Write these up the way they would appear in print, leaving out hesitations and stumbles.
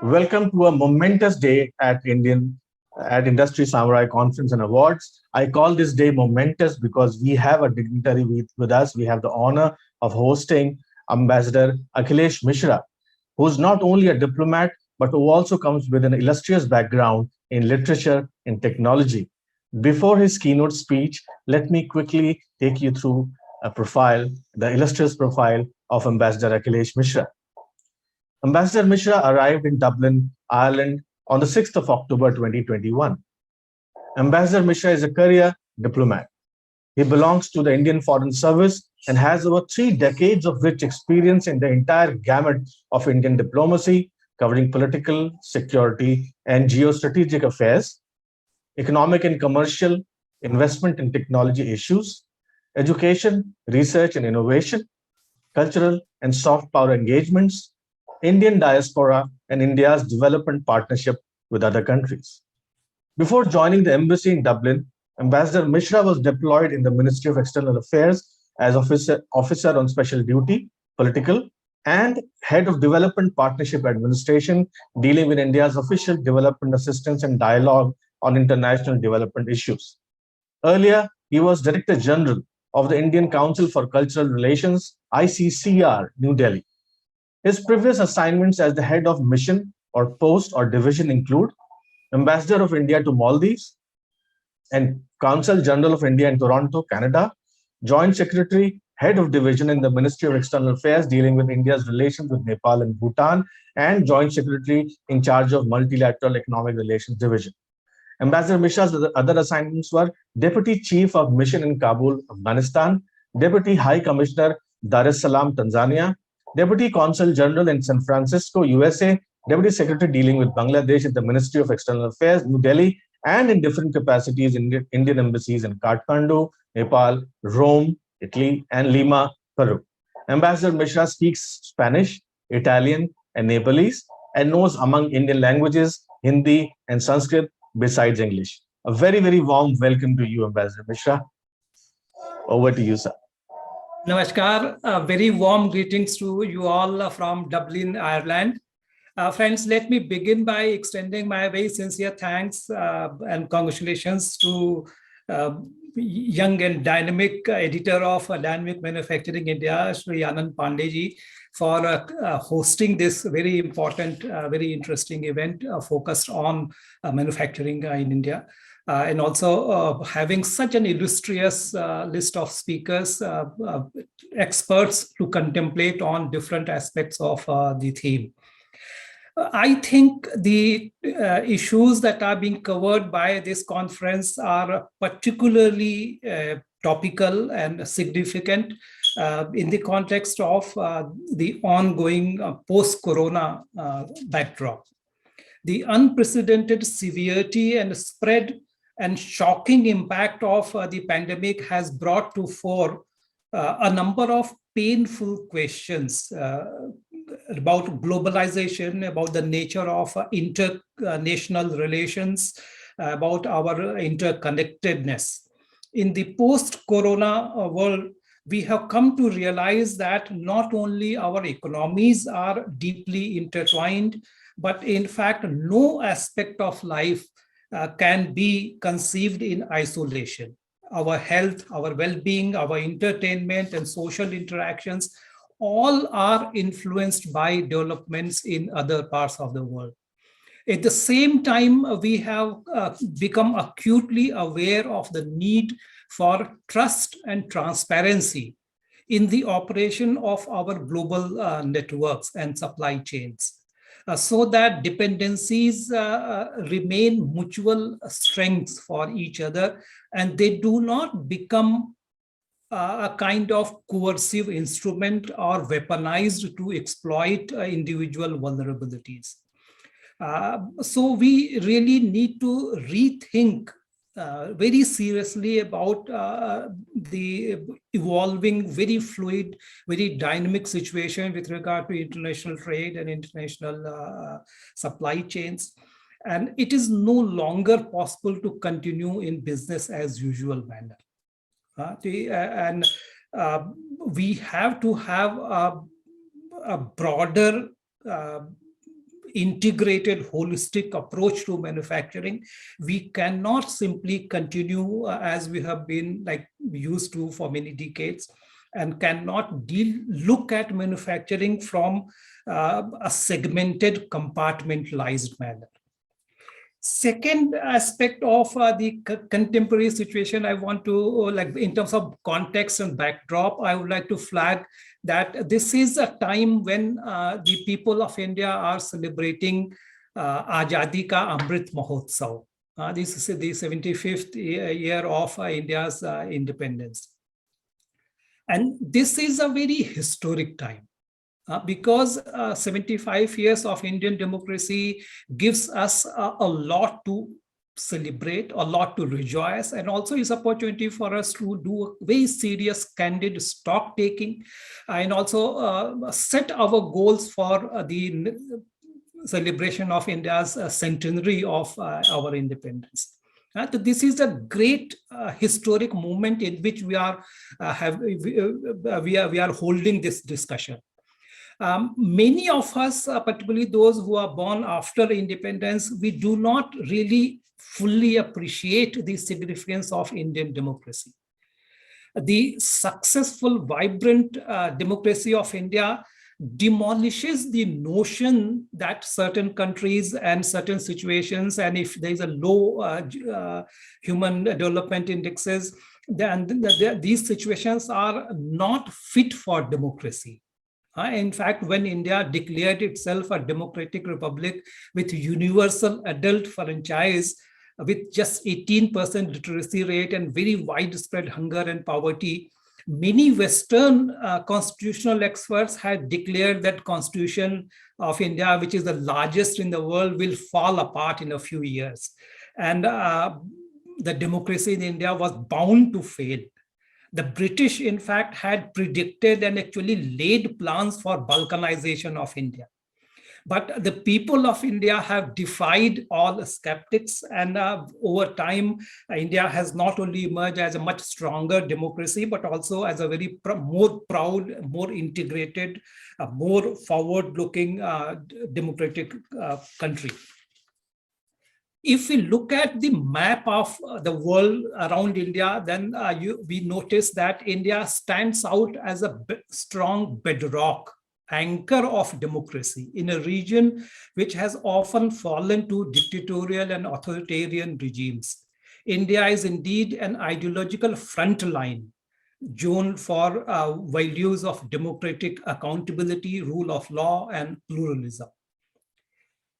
Welcome to a momentous day at Industry Samurai Conference and Awards. I call this day momentous because we have a dignitary with us. We have the honor of hosting Ambassador Akhilesh Mishra, who's not only a diplomat but who also comes with an illustrious background in literature and technology. Before his keynote speech, let me quickly take you through the illustrious profile of Ambassador Akhilesh Mishra. Ambassador Mishra arrived in Dublin, Ireland on the 6th of October 2021. Ambassador Mishra is a career diplomat. He belongs to the Indian Foreign Service and has over 3 decades of rich experience in the entire gamut of Indian diplomacy, covering political, security, and geostrategic affairs, economic and commercial, investment and technology issues, education, research and innovation, cultural and soft power engagements, Indian diaspora, and India's development partnership with other countries. Before joining the embassy in Dublin, Ambassador Mishra was deployed in the Ministry of External Affairs as officer on special duty, political, and head of Development Partnership Administration, dealing with India's official development assistance and dialogue on international development issues. Earlier, he was Director General of the Indian Council for Cultural Relations, ICCR, New Delhi. His previous assignments as the head of mission or post or division include Ambassador of India to Maldives and Consul General of India in Toronto, Canada, Joint Secretary, Head of Division in the Ministry of External Affairs dealing with India's relations with Nepal and Bhutan, and Joint Secretary in charge of Multilateral Economic Relations Division. Ambassador Mishra's other assignments were Deputy Chief of Mission in Kabul, Afghanistan, Deputy High Commissioner, Dar es Salaam, Tanzania, Deputy Consul General in San Francisco, USA, Deputy Secretary dealing with Bangladesh at the Ministry of External Affairs, New Delhi, and in different capacities in Indian embassies in Kathmandu, Nepal, Rome, Italy, and Lima, Peru. Ambassador Mishra speaks Spanish, Italian, and Nepalese, and knows among Indian languages Hindi and Sanskrit besides English. A very, very warm welcome to you, Ambassador Mishra. Over to you, sir. Namaskar. Very warm greetings to you all from Dublin, Ireland. Friends, let me begin by extending my very sincere thanks and congratulations to young and dynamic editor of Dynamic Manufacturing India, Sri Anand Pandeyji, for hosting this very important, very interesting event focused on manufacturing in India. And also having such an illustrious list of speakers, experts to contemplate on different aspects of the theme. I think the issues that are being covered by this conference are particularly topical and significant in the context of the ongoing post-corona backdrop. The unprecedented severity and spread and shocking impact of the pandemic has brought to fore a number of painful questions about globalization, about the nature of international relations, about our interconnectedness. In the post-corona world, we have come to realize that not only our economies are deeply intertwined, but in fact, no aspect of life can be conceived in isolation. Our health, our well-being, our entertainment and social interactions all are influenced by developments in other parts of the world. At the same time, we have become acutely aware of the need for trust and transparency in the operation of our global networks and supply chains, so that dependencies remain mutual strengths for each other, and they do not become a kind of coercive instrument or weaponized to exploit individual vulnerabilities. So we really need to rethink very seriously about the evolving, very fluid, very dynamic situation with regard to international trade and international supply chains. And it is no longer possible to continue in business as usual manner. We have to have a broader integrated, holistic approach to manufacturing. We cannot simply continue as we have been like used to for many decades, and cannot look at manufacturing from a segmented, compartmentalized manner. Second aspect of the contemporary situation, I want to, like in terms of context and backdrop, I would like to flag that this is a time when the people of India are celebrating Azadi Ka Amrit Mahotsav. This is the 75th year of India's independence. And this is a very historic time. Because 75 years of Indian democracy gives us a lot to celebrate, a lot to rejoice, and also is opportunity for us to do a very serious, candid stock taking, and also set our goals for the celebration of India's centenary of our independence. This is a great historic moment in which we are holding this discussion. Many of us, particularly those who are born after independence, we do not really fully appreciate the significance of Indian democracy. The successful, vibrant democracy of India demolishes the notion that certain countries and certain situations, and if there is a low human development indexes, then these situations are not fit for democracy. In fact, when India declared itself a democratic republic with universal adult franchise, with just 18% literacy rate and very widespread hunger and poverty, many Western constitutional experts had declared that Constitution of India, which is the largest in the world, will fall apart in a few years. And the democracy in India was bound to fail. The British, in fact, had predicted and actually laid plans for Balkanization of India. But the people of India have defied all skeptics, and over time, India has not only emerged as a much stronger democracy, but also as a very more proud, more integrated, more forward-looking democratic country. If we look at the map of the world around India, then we notice that India stands out as a strong bedrock, anchor of democracy in a region which has often fallen to dictatorial and authoritarian regimes. India is indeed an ideological front line zone for values of democratic accountability, rule of law, and pluralism.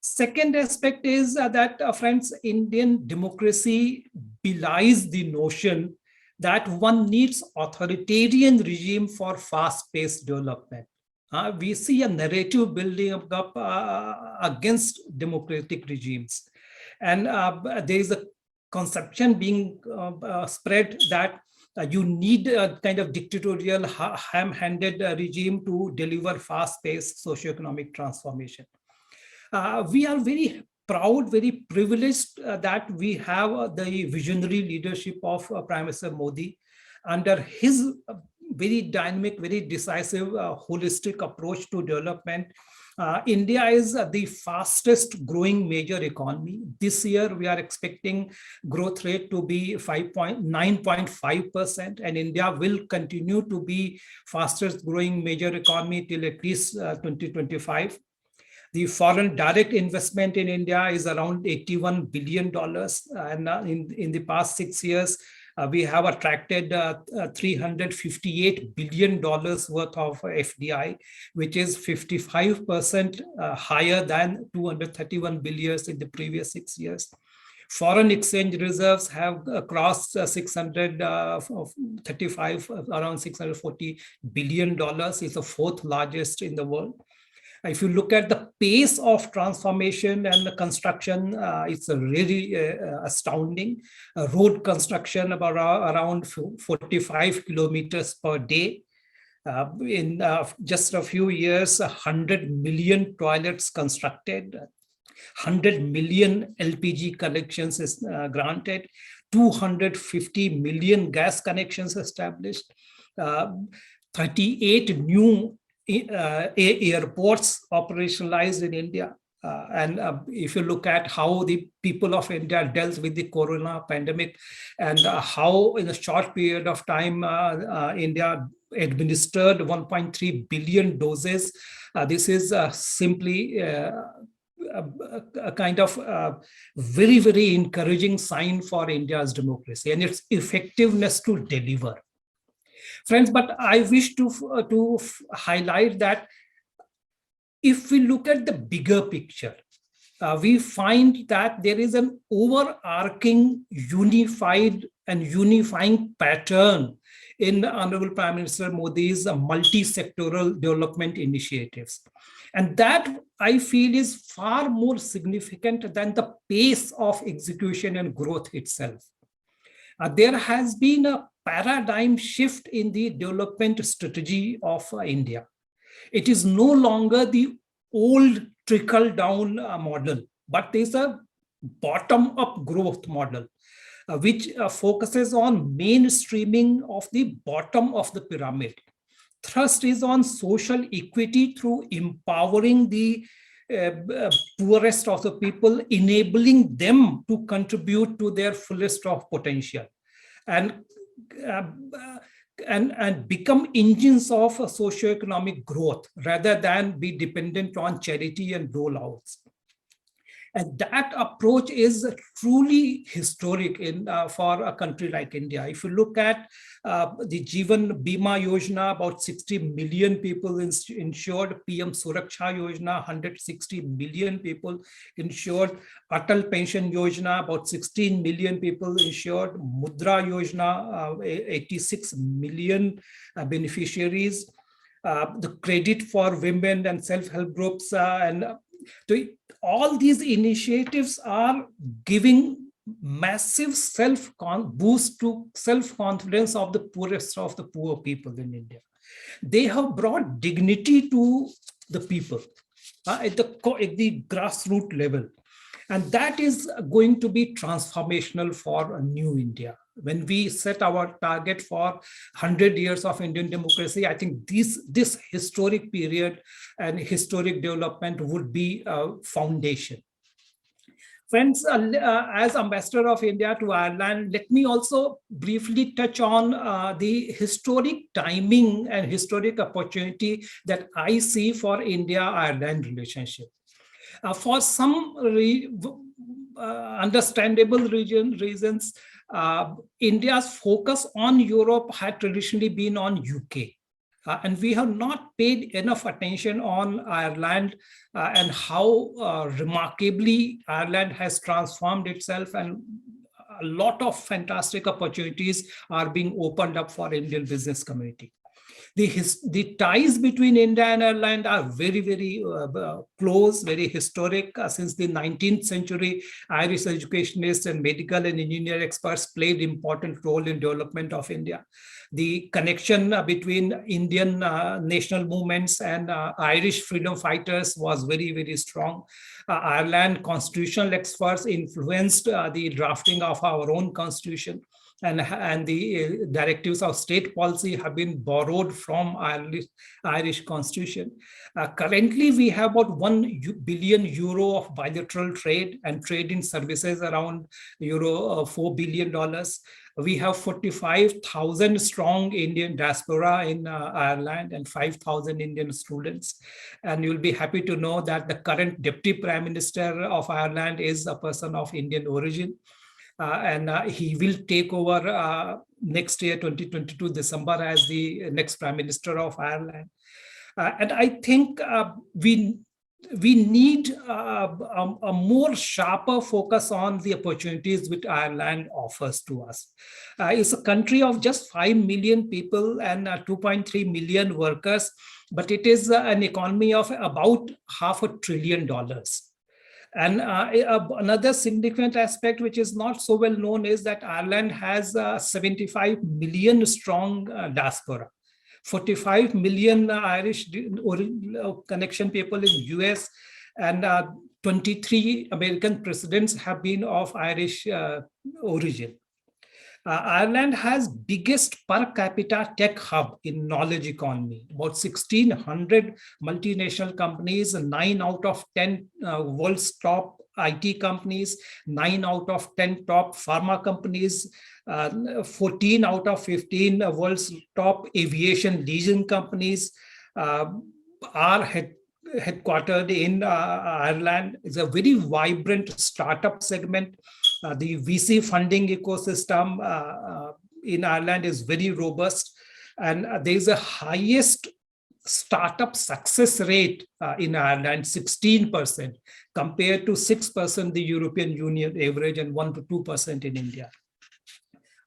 Second aspect is that, friends, Indian democracy belies the notion that one needs authoritarian regime for fast-paced development. We see a narrative building up against democratic regimes. And there is a conception being spread that you need a kind of dictatorial, ham-handed regime to deliver fast-paced socioeconomic transformation. We are very proud, very privileged that we have the visionary leadership of Prime Minister Modi. Under his very dynamic, very decisive, holistic approach to development, India is the fastest growing major economy. This year, we are expecting growth rate to be 9.5%, and India will continue to be fastest growing major economy till at least 2025. The foreign direct investment in India is around $81 billion. And in the past 6 years, we have attracted $358 billion worth of FDI, which is 55% higher than $231 billion in the previous 6 years. Foreign exchange reserves have crossed around $640 billion. It's the fourth largest in the world. If you look at the pace of transformation and the construction, it's really astounding. Road construction about around 45 kilometers per day. In just a few years, 100 million toilets constructed, 100 million LPG connections is granted, 250 million gas connections established, 38 new airports operationalized in India. And if you look at how the people of India dealt with the corona pandemic and how in a short period of time, India administered 1.3 billion doses, this is simply a kind of very, very encouraging sign for India's democracy and its effectiveness to deliver. Friends, but I wish to highlight that if we look at the bigger picture, we find that there is an overarching, unified and unifying pattern in Honorable Prime Minister Modi's multi-sectoral development initiatives. And that I feel is far more significant than the pace of execution and growth itself. There has been a paradigm shift in the development strategy of India. It is no longer the old trickle-down model, but there's a bottom-up growth model, which focuses on mainstreaming of the bottom of the pyramid. Thrust is on social equity through empowering the poorest of the people, enabling them to contribute to their fullest of potential, and become engines of socioeconomic growth rather than be dependent on charity and rollouts. And that approach is truly historic for a country like India. If you look at the Jeevan Bima Yojana, about 60 million people insured, PM Suraksha Yojana, 160 million people insured, Atal Pension Yojana, about 16 million people insured, Mudra Yojana, 86 million beneficiaries, the credit for women and self-help groups, all these initiatives are giving massive boost to self-confidence of the poorest of the poor people in India. They have brought dignity to the people at the grassroots level. And that is going to be transformational for a new India. When we set our target for 100 years of Indian democracy, I think this historic period and historic development would be a foundation. Friends, as Ambassador of India to Ireland, let me also briefly touch on the historic timing and historic opportunity that I see for India-Ireland relationship. For some understandable reasons, India's focus on Europe had traditionally been on UK. And we have not paid enough attention on Ireland and how remarkably Ireland has transformed itself, and a lot of fantastic opportunities are being opened up for Indian business community. The ties between India and Ireland are very, very close, very historic. Since the 19th century, Irish educationists and medical and engineer experts played important role in development of India. The connection between Indian national movements and Irish freedom fighters was very, very strong. Ireland constitutional experts influenced the drafting of our own constitution. And the directives of state policy have been borrowed from Irish constitution. Currently, we have about €1 billion of bilateral trade, and trade in services around $4 billion. We have 45,000 strong Indian diaspora in Ireland and 5,000 Indian students. And you'll be happy to know that the current Deputy Prime Minister of Ireland is a person of Indian origin. And he will take over next year, 2022, December, as the next Prime Minister of Ireland. And I think we need a more sharper focus on the opportunities which Ireland offers to us. It's a country of just 5 million people and 2.3 million workers, but it is an economy of about $500 billion. And another significant aspect, which is not so well known, is that Ireland has 75 million strong diaspora, 45 million Irish connection people in US, and 23 American presidents have been of Irish origin. Ireland has biggest per capita tech hub in knowledge economy, about 1,600 multinational companies, 9 out of 10 world's top IT companies, 9 out of 10 top pharma companies, 14 out of 15 world's top aviation leasing companies are headquartered in Ireland. It's a very vibrant startup segment. The VC funding ecosystem in Ireland is very robust, and there is a highest startup success rate in Ireland, 16%, compared to 6% the European Union average and 1 to 2% in India.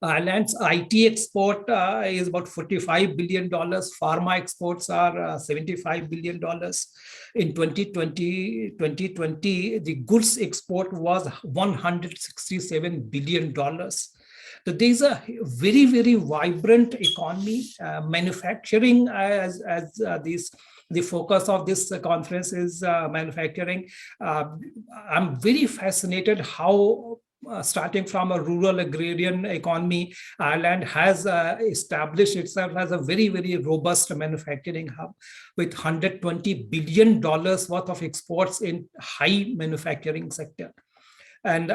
Ireland's IT export is about $45 billion. Pharma exports are $75 billion. In 2020, the goods export was $167 billion. So there's a very, very vibrant economy. Manufacturing, the focus of this conference is manufacturing. I'm very fascinated how starting from a rural agrarian economy, Ireland has established itself as a very, very robust manufacturing hub with $120 billion worth of exports in high manufacturing sector. And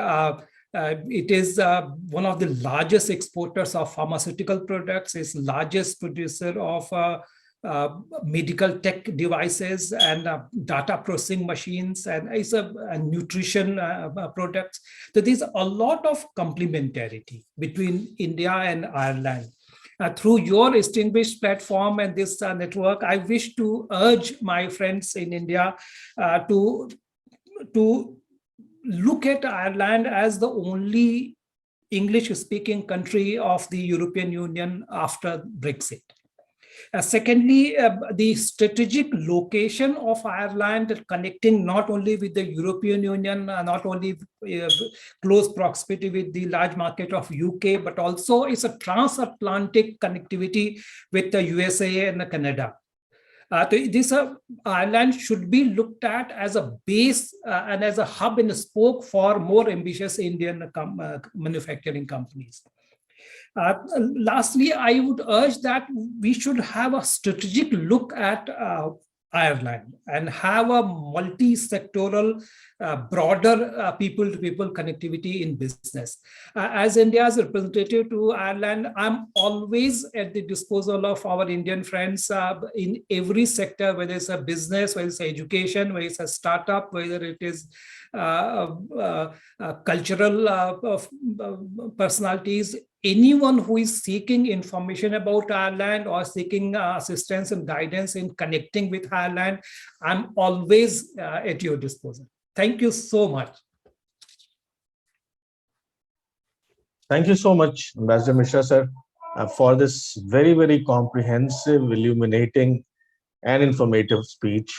it is one of the largest exporters of pharmaceutical products, is largest producer of medical tech devices and data processing machines, and it's a nutrition products. So there's a lot of complementarity between India and Ireland. Through your distinguished platform and this network, I wish to urge my friends in India to look at Ireland as the only English-speaking country of the European Union after Brexit. Secondly, the strategic location of Ireland, connecting not only with the European Union, not only close proximity with the large market of UK, but also it's a transatlantic connectivity with the USA and Canada. This Ireland should be looked at as a base and as a hub and a spoke for more ambitious Indian manufacturing companies. Lastly, I would urge that we should have a strategic look at Ireland and have a multi-sectoral, broader people-to-people connectivity in business. As India's representative to Ireland, I'm always at the disposal of our Indian friends in every sector, whether it's a business, whether it's education, whether it's a startup, whether it is cultural personalities. Anyone who is seeking information about Ireland or seeking assistance and guidance in connecting with Ireland, I'm always at your disposal. Thank you so much. Thank you so much, Ambassador Mishra, sir, for this very, very comprehensive, illuminating, and informative speech.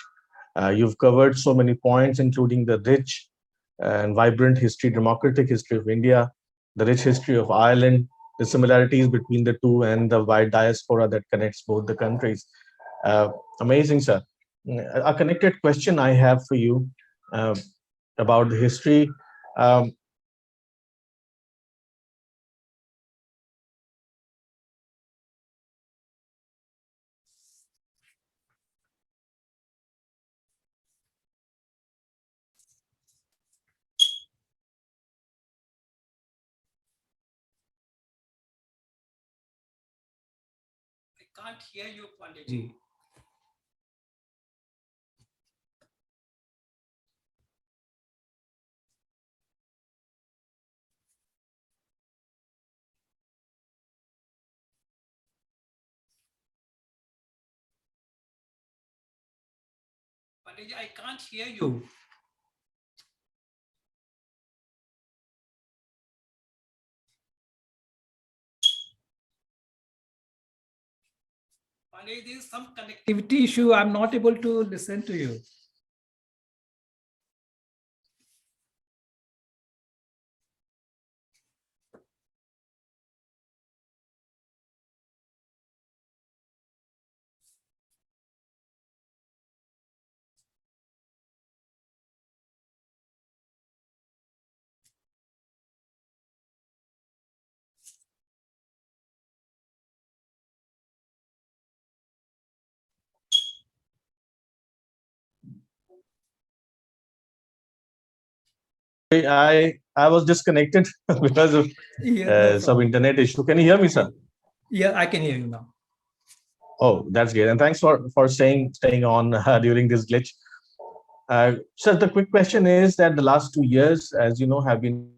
You've covered so many points, including the rich and vibrant history, democratic history of India, the rich history of Ireland, the similarities between the two, and the wide diaspora that connects both the countries. Amazing, sir. A connected question I have for you about the history. I can't hear you, Pandit. Pandit, I can't hear you. Pandit, there is some connectivity issue. I'm not able to listen to you. I was disconnected because of Yeah, no some problem. internet issue. Can you hear me, sir? Yeah, I can hear you now. Oh, that's great. And thanks for staying on during this glitch. So the quick question is that the last 2 years, as you know, have been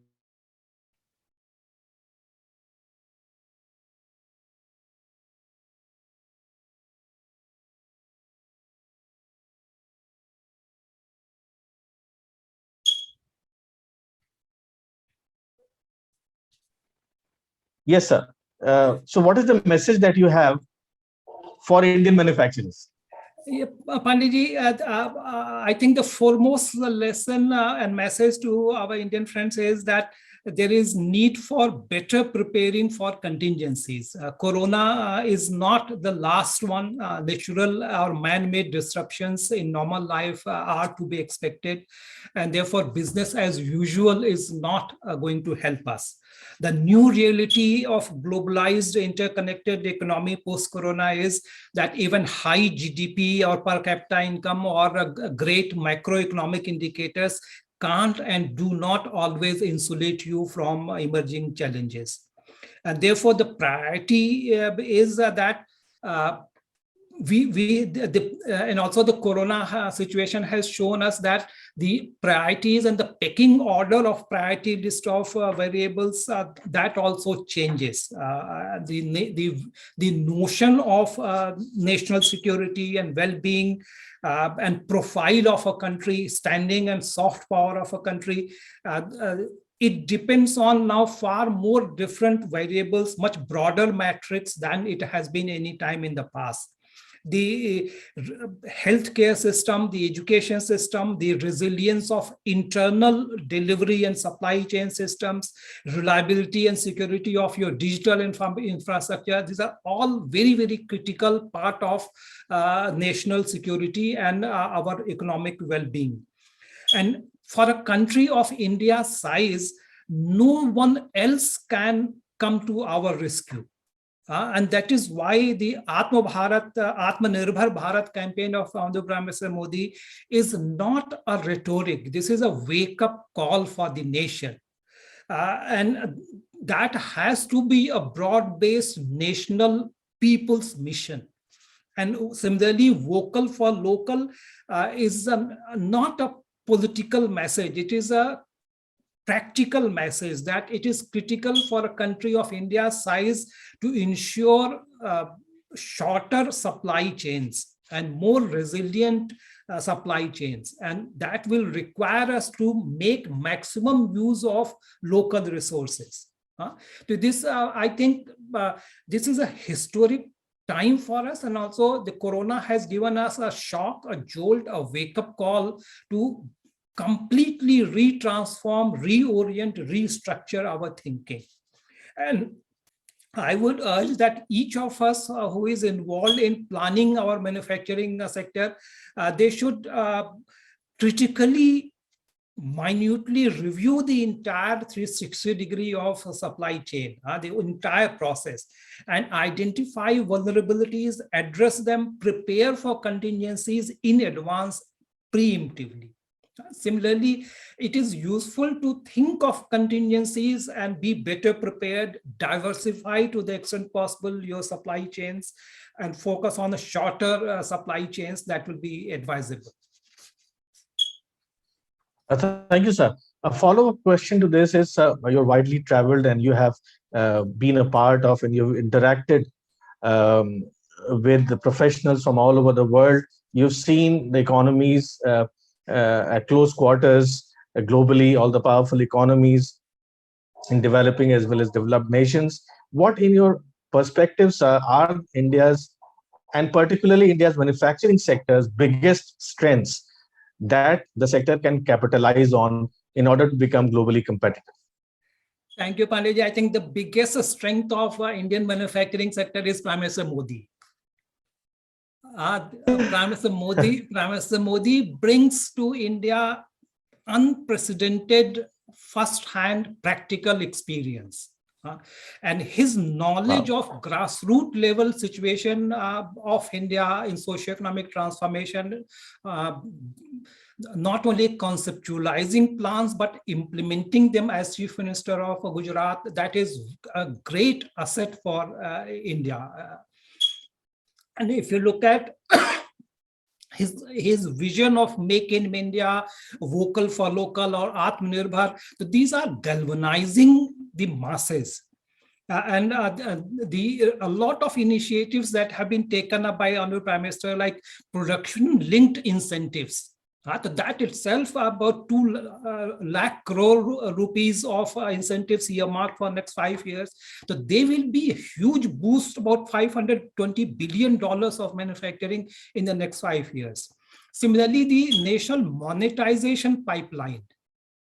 yes, sir. So what is the message that you have for Indian manufacturers? Yeah, Panditji, I think the foremost lesson and message to our Indian friends is that there is need for better preparing for contingencies. Corona is not the last one. Natural or man-made disruptions in normal life are to be expected, and therefore business as usual is not going to help us. The new reality of globalized interconnected economy post-corona is that even high GDP or per capita income or great macroeconomic indicators can't and do not always insulate you from emerging challenges. And therefore, the priority is that and also the corona situation has shown us that the priorities and the pecking order of priority list of variables that also changes. The notion of national security and well-being and profile of a country, standing and soft power of a country, it depends on now far more different variables, much broader matrix than it has been any time in the past. The healthcare system, the education system, the resilience of internal delivery and supply chain systems, reliability and security of your digital infrastructure. These are all very, very critical part of national security and our economic well-being. And for a country of India's size, no one else can come to our rescue. And that is why the Atmanirbhar Bharat campaign of Honorable Prime Minister Modi is not a rhetoric. This is a wake-up call for the nation. And that has to be a broad-based national people's mission. And similarly, vocal for local is not a political message. It is a practical message that it is critical for a country of India's size to ensure shorter supply chains and more resilient supply chains. And that will require us to make maximum use of local resources. To this, I think this is a historic time for us. And also the corona has given us a shock, a jolt, a wake-up call to completely retransform, reorient, restructure our thinking. And I would urge that each of us who is involved in planning our manufacturing sector, they should critically, minutely review the entire 360 degree of supply chain, the entire process, and identify vulnerabilities, address them, prepare for contingencies in advance preemptively. Similarly, it is useful to think of contingencies and be better prepared, diversify to the extent possible your supply chains, and focus on the shorter supply chains that will be advisable. Thank you, sir. A follow-up question to this is, you're widely traveled and you have been a part of and you've interacted with the professionals from all over the world. You've seen the economies at close quarters globally, all the powerful economies in developing as well as developed nations. What, in your perspectives, are India's, and particularly India's manufacturing sector's biggest strengths that the sector can capitalize on in order to become globally competitive? Thank you, Pandeyji. I think the biggest strength of Indian manufacturing sector is Prime Minister Modi. Prime Minister Modi brings to India unprecedented first-hand practical experience. And his knowledge of grassroots level situation of India in socioeconomic transformation, not only conceptualizing plans, but implementing them as Chief Minister of Gujarat, that is a great asset for India. And if you look at his vision of Make in India, vocal for local or Atmanirbhar, so these are galvanizing the masses. A lot of initiatives that have been taken up by Honorable Prime Minister, like production-linked incentives. That itself, about 2 lakh crore rupees of incentives earmarked for next 5 years. So they will be a huge boost, about $520 billion of manufacturing in the next 5 years. Similarly, the national monetization pipeline.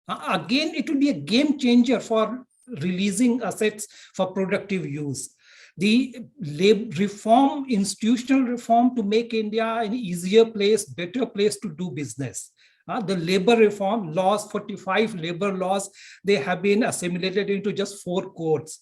Again, it will be a game changer for releasing assets for productive use. The reform, institutional reform to make India an easier place, better place to do business. The labor reform laws, 45 labor laws, they have been assimilated into just 4 codes.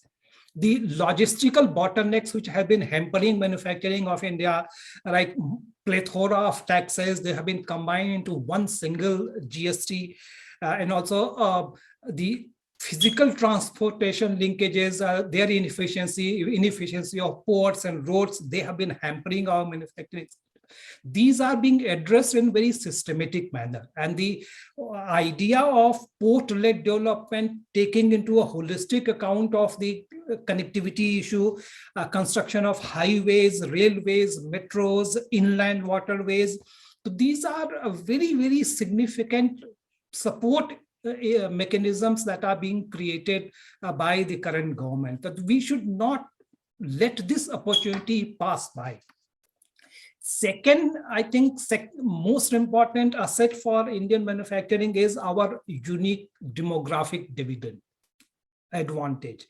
The logistical bottlenecks which have been hampering manufacturing of India, like plethora of taxes, they have been combined into one single GST, and also the physical transportation linkages, their inefficiency of ports and roads, they have been hampering our manufacturing. These are being addressed in very systematic manner. And the idea of port-led development, taking into a holistic account of the connectivity issue, construction of highways, railways, metros, inland waterways. So these are a very, very significant support mechanisms that are being created by the current government, that we should not let this opportunity pass by. Second, I think most important asset for Indian manufacturing is our unique demographic dividend advantage.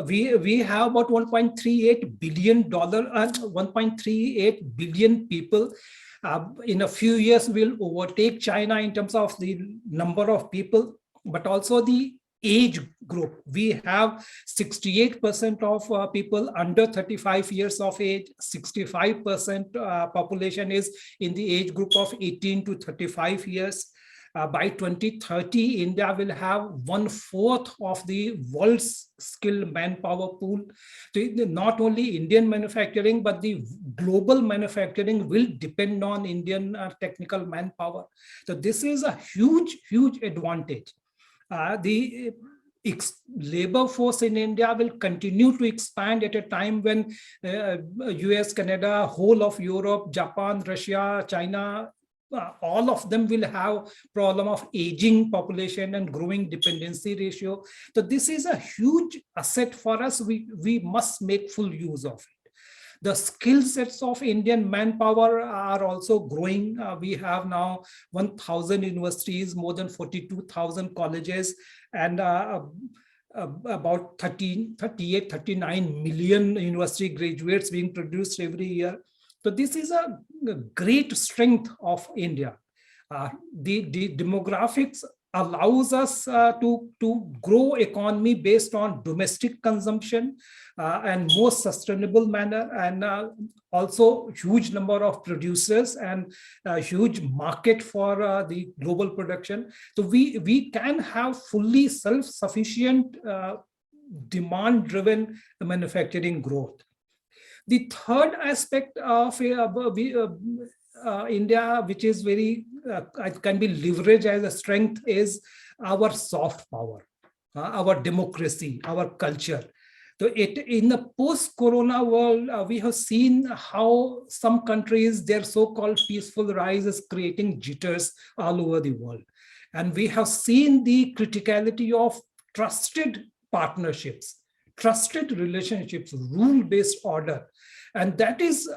We have about $1.38 billion, 1.38 billion people. In a few years, we'll overtake China in terms of the number of people, but also the age group. We have 68% of people under 35 years of age, 65% population is in the age group of 18 to 35 years. By 2030, India will have 1/4 of the world's skilled manpower pool. So not only Indian manufacturing, but the global manufacturing will depend on Indian technical manpower. So this is a huge, huge advantage. The labor force in India will continue to expand at a time when US, Canada, whole of Europe, Japan, Russia, China, all of them will have problem of aging population and growing dependency ratio. So this is a huge asset for us. We must make full use of it. The skill sets of Indian manpower are also growing. We have now 1,000 universities, more than 42,000 colleges, and about 38, 39 million university graduates being produced every year. So this is a great strength of India. The demographics allows us to grow economy based on domestic consumption and more sustainable manner, and also huge number of producers and a huge market for the global production. So we can have fully self-sufficient demand-driven manufacturing growth. The third aspect of India, which is very can be leveraged as a strength, is our soft power, our democracy, our culture. So in the post-corona world, we have seen how some countries, their so-called peaceful rise is creating jitters all over the world. And we have seen the criticality of trusted partnerships, trusted relationships, rule-based order. And that is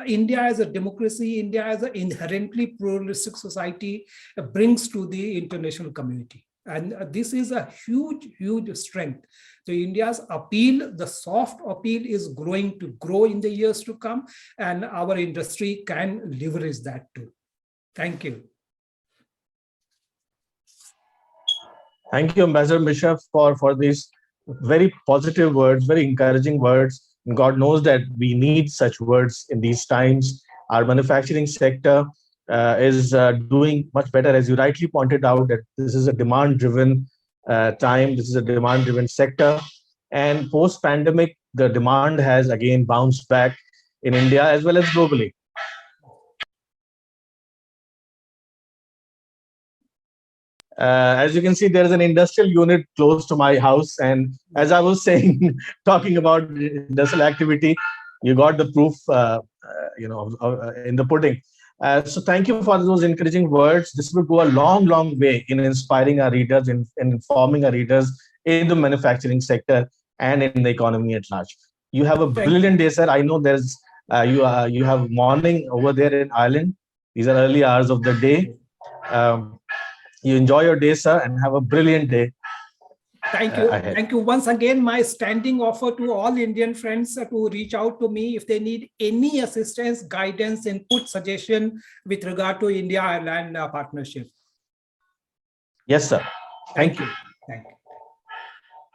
India as a democracy, India as an inherently pluralistic society brings to the international community. And this is a huge, huge strength. So India's appeal, the soft appeal, is going to grow in the years to come, and our industry can leverage that too. Thank you. Thank you, Ambassador Mishra, for this very positive words, very encouraging words. And God knows that we need such words in these times. Our manufacturing sector is doing much better, as you rightly pointed out, that this is a demand-driven time. This is a demand-driven sector. And post-pandemic, the demand has again bounced back in India as well as globally. As you can see, there is an industrial unit close to my house. And as I was saying, talking about industrial activity, you got the proof, in the pudding. So thank you for those encouraging words. This will go a long, long way in inspiring our readers, in informing our readers in the manufacturing sector and in the economy at large. You have a brilliant day, sir. I know there's you have morning over there in Ireland. These are early hours of the day. You enjoy your day, sir, and have a brilliant day. Thank you. Ahead. Thank you. Once again, my standing offer to all Indian friends to reach out to me if they need any assistance, guidance, input, suggestion with regard to India-Ireland partnership. Yes, sir. Thank you. Thank you.